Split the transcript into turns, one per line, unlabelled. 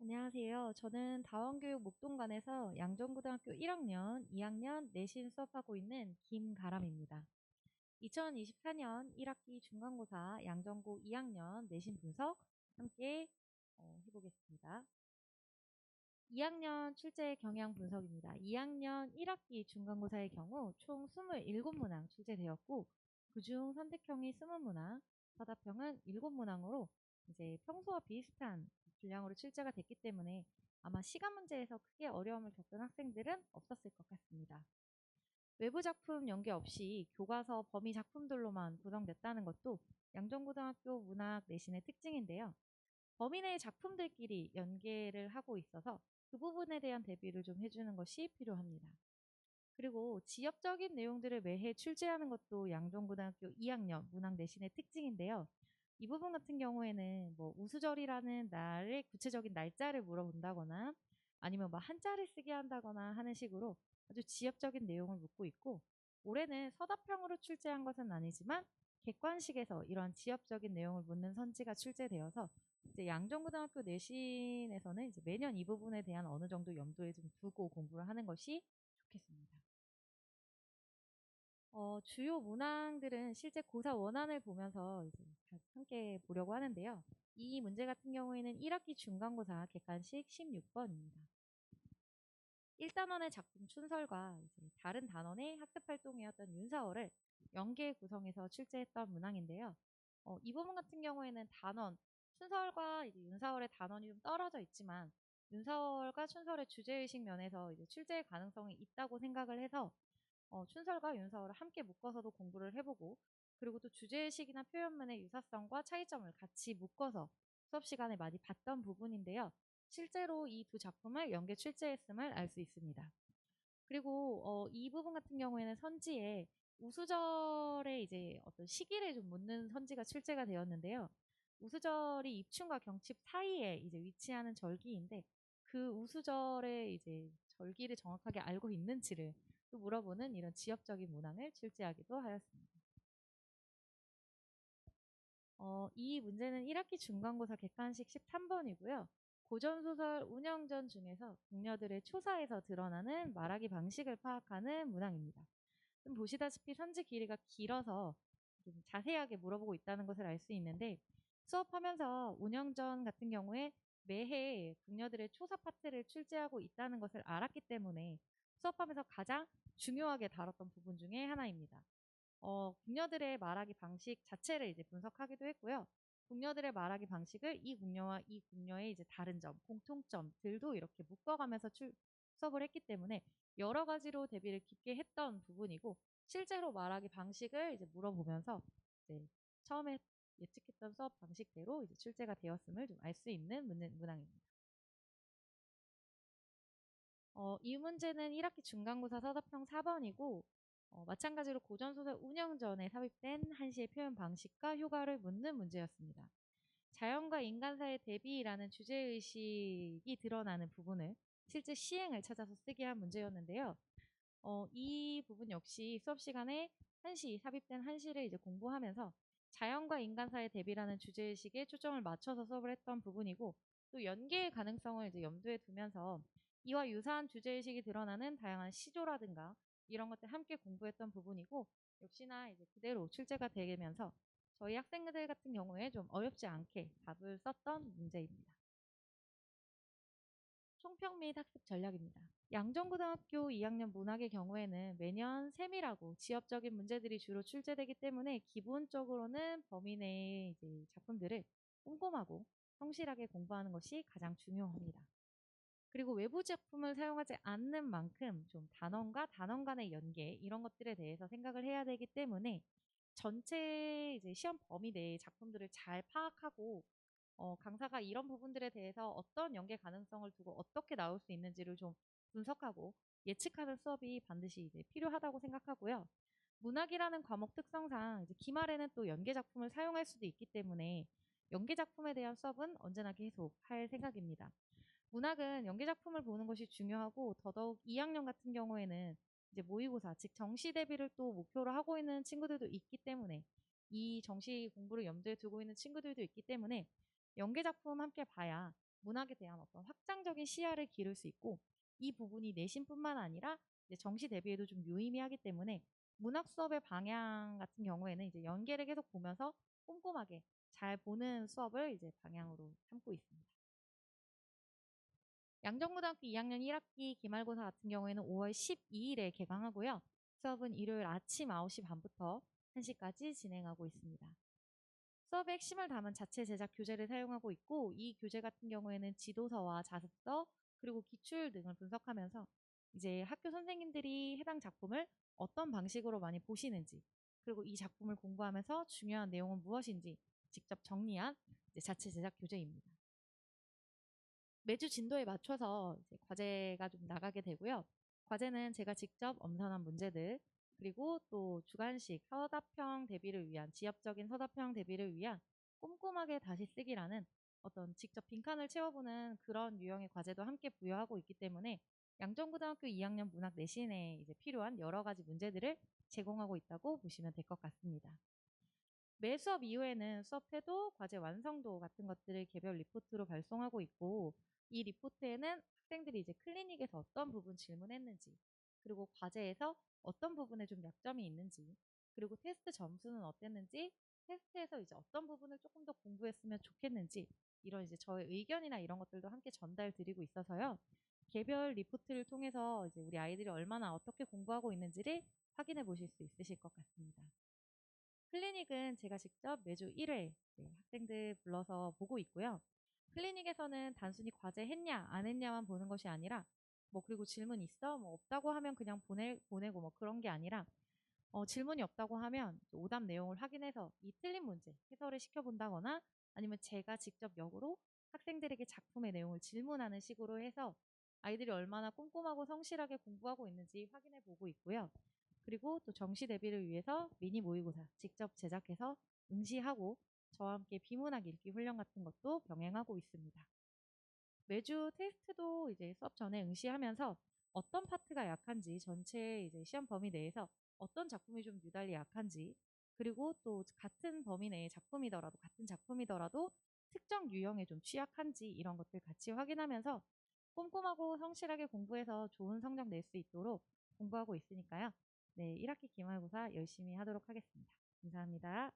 안녕하세요. 저는 다원교육 목동관에서 양정고등학교 1학년, 2학년 내신 수업하고 있는 김가람입니다. 2024년 1학기 중간고사 양정고 2학년 내신 분석 함께 해보겠습니다. 2학년 출제 경향 분석입니다. 2학년 1학기 중간고사의 경우 총 27문항 출제되었고, 그중 선택형이 20문항, 서답형은 7문항으로 이제 평소와 비슷한 분량으로 출제가 됐기 때문에 아마 시간 문제에서 크게 어려움을 겪은 학생들은 없었을 것 같습니다. 외부 작품 연계 없이 교과서 범위 작품들로만 구성됐다는 것도 양정고등학교 문학 내신의 특징인데요. 범위 내 작품들끼리 연계를 하고 있어서 그 부분에 대한 대비를 좀 해주는 것이 필요합니다. 그리고 지역적인 내용들을 매해 출제하는 것도 양정고등학교 2학년 문학 내신의 특징인데요. 이 부분 같은 경우에는 뭐 우수절이라는 날의 구체적인 날짜를 물어본다거나 아니면 뭐 한자를 쓰게 한다거나 하는 식으로 아주 지역적인 내용을 묻고 있고, 올해는 서답형으로 출제한 것은 아니지만 객관식에서 이러한 지역적인 내용을 묻는 선지가 출제되어서 이제 양정고등학교 내신에서는 이제 매년 이 부분에 대한 어느 정도 염두에 좀 두고 공부를 하는 것이 좋겠습니다. 주요 문항들은 실제 고사 원안을 보면서 이제 함께 보려고 하는데요. 이 문제 같은 경우에는 1학기 중간고사 객관식 16번입니다. 1단원의 작품 춘설과 이제 다른 단원의 학습활동이었던 윤사월을 연계 구성해서 출제했던 문항인데요. 이 부분 같은 경우에는 단원, 춘설과 이제 윤사월의 단원이 좀 떨어져 있지만 윤사월과 춘설의 주제의식 면에서 이제 출제 가능성이 있다고 생각을 해서 춘설과 윤사월을 함께 묶어서도 공부를 해보고, 그리고 또 주제의식이나 표현면의 유사성과 차이점을 같이 묶어서 수업 시간에 많이 봤던 부분인데요. 실제로 이 두 작품을 연계 출제했음을 알 수 있습니다. 그리고 이 부분 같은 경우에는 선지에 우수절의 이제 어떤 시기를 좀 묻는 선지가 출제가 되었는데요. 우수절이 입춘과 경칩 사이에 이제 위치하는 절기인데, 그 우수절의 이제 절기를 정확하게 알고 있는지를 또 물어보는 이런 지역적인 문항을 출제하기도 하였습니다. 이 문제는 1학기 중간고사 객관식 13번이고요. 고전소설 운영전 중에서 궁녀들의 초사에서 드러나는 말하기 방식을 파악하는 문항입니다. 좀 보시다시피 선지 길이가 길어서 좀 자세하게 물어보고 있다는 것을 알 수 있는데, 수업하면서 운영전 같은 경우에 매해 궁녀들의 초사 파트를 출제하고 있다는 것을 알았기 때문에 수업하면서 가장 중요하게 다뤘던 부분 중에 하나입니다. 궁녀들의 말하기 방식 자체를 이제 분석하기도 했고요. 궁녀들의 말하기 방식을 이 궁녀와 이 궁녀의 이제 다른 점, 공통점들도 이렇게 묶어가면서 수업을 했기 때문에 여러 가지로 대비를 깊게 했던 부분이고, 실제로 말하기 방식을 이제 물어보면서 이제 처음에 예측했던 수업 방식대로 이제 출제가 되었음을 좀 알 수 있는 문항입니다. 이 문제는 1학기 중간고사 서답형 4번이고, 마찬가지로 고전소설 운영전에 삽입된 한시의 표현 방식과 효과를 묻는 문제였습니다. 자연과 인간 사이의 대비라는 주제의식이 드러나는 부분을 실제 시행을 찾아서 쓰게 한 문제였는데요. 이 부분 역시 수업 시간에 한시, 삽입된 한시를 이제 공부하면서 자연과 인간 사이의 대비라는 주제의식에 초점을 맞춰서 수업을 했던 부분이고, 또 연계의 가능성을 이제 염두에 두면서 이와 유사한 주제의식이 드러나는 다양한 시조라든가 이런 것들 함께 공부했던 부분이고, 역시나 이제 그대로 출제가 되면서 저희 학생들 같은 경우에 좀 어렵지 않게 답을 썼던 문제입니다. 총평 및 학습 전략입니다. 양정고등학교 2학년 문학의 경우에는 매년 세밀하고 지역적인 문제들이 주로 출제되기 때문에 기본적으로는 범위 내의 이제 작품들을 꼼꼼하고 성실하게 공부하는 것이 가장 중요합니다. 그리고 외부 작품을 사용하지 않는 만큼 좀 단원과 단원 간의 연계 이런 것들에 대해서 생각을 해야 되기 때문에 전체 이제 시험 범위 내의 작품들을 잘 파악하고, 강사가 이런 부분들에 대해서 어떤 연계 가능성을 두고 어떻게 나올 수 있는지를 좀 분석하고 예측하는 수업이 반드시 이제 필요하다고 생각하고요. 문학이라는 과목 특성상 이제 기말에는 또 연계 작품을 사용할 수도 있기 때문에 연계 작품에 대한 수업은 언제나 계속 할 생각입니다. 문학은 연계 작품을 보는 것이 중요하고, 더더욱 2학년 같은 경우에는 이제 모의고사, 즉 정시 대비를 또 목표로 하고 있는 친구들도 있기 때문에, 이 정시 공부를 염두에 두고 있는 친구들도 있기 때문에 연계 작품 함께 봐야 문학에 대한 어떤 확장적인 시야를 기를 수 있고 이 부분이 내신뿐만 아니라 이제 정시 대비에도 좀 유의미하기 때문에 문학 수업의 방향 같은 경우에는 이제 연계를 계속 보면서 꼼꼼하게 잘 보는 수업을 이제 방향으로 삼고 있습니다. 양정고등학교 2학년 1학기 기말고사 같은 경우에는 5월 12일에 개강하고요. 수업은 일요일 아침 9시 반부터 1시까지 진행하고 있습니다. 수업의 핵심을 담은 자체 제작 교재를 사용하고 있고 이 교재 같은 경우에는 지도서와 자습서 그리고 기출 등을 분석하면서 이제 학교 선생님들이 해당 작품을 어떤 방식으로 많이 보시는지 그리고 이 작품을 공부하면서 중요한 내용은 무엇인지 직접 정리한 이제 자체 제작 교재입니다. 매주 진도에 맞춰서 이제 과제가 좀 나가게 되고요. 과제는 제가 직접 엄선한 문제들, 그리고 또 주관식 서답형 대비를 위한, 지엽적인 서답형 대비를 위한 꼼꼼하게 다시 쓰기라는 어떤 직접 빈칸을 채워보는 그런 유형의 과제도 함께 부여하고 있기 때문에 양정고등학교 2학년 문학 내신에 이제 필요한 여러 가지 문제들을 제공하고 있다고 보시면 될 것 같습니다. 매 수업 이후에는 수업 태도, 과제 완성도 같은 것들을 개별 리포트로 발송하고 있고 이 리포트에는 학생들이 이제 클리닉에서 어떤 부분 질문했는지 그리고 과제에서 어떤 부분에 좀 약점이 있는지 그리고 테스트 점수는 어땠는지 테스트에서 이제 어떤 부분을 조금 더 공부했으면 좋겠는지 이런 이제 저의 의견이나 이런 것들도 함께 전달 드리고 있어서요. 개별 리포트를 통해서 이제 우리 아이들이 얼마나 어떻게 공부하고 있는지를 확인해 보실 수 있으실 것 같습니다. 클리닉은 제가 직접 매주 1회 학생들 불러서 보고 있고요. 클리닉에서는 단순히 과제 했냐, 안 했냐만 보는 것이 아니라, 뭐, 그리고 질문 있어? 뭐, 없다고 하면 그냥 보내고 뭐 그런 게 아니라, 질문이 없다고 하면 오답 내용을 확인해서 이 틀린 문제 해설을 시켜본다거나 아니면 제가 직접 역으로 학생들에게 작품의 내용을 질문하는 식으로 해서 아이들이 얼마나 꼼꼼하고 성실하게 공부하고 있는지 확인해 보고 있고요. 그리고 또 정시 대비를 위해서 미니 모의고사 직접 제작해서 응시하고 저와 함께 비문학 읽기 훈련 같은 것도 병행하고 있습니다. 매주 테스트도 이제 수업 전에 응시하면서 어떤 파트가 약한지 전체 이제 시험 범위 내에서 어떤 작품이 좀 유달리 약한지 그리고 또 같은 범위 내의 작품이더라도 같은 작품이더라도 특정 유형에 좀 취약한지 이런 것들 같이 확인하면서 꼼꼼하고 성실하게 공부해서 좋은 성적 낼 수 있도록 공부하고 있으니까요. 네, 1학기 기말고사 열심히 하도록 하겠습니다. 감사합니다.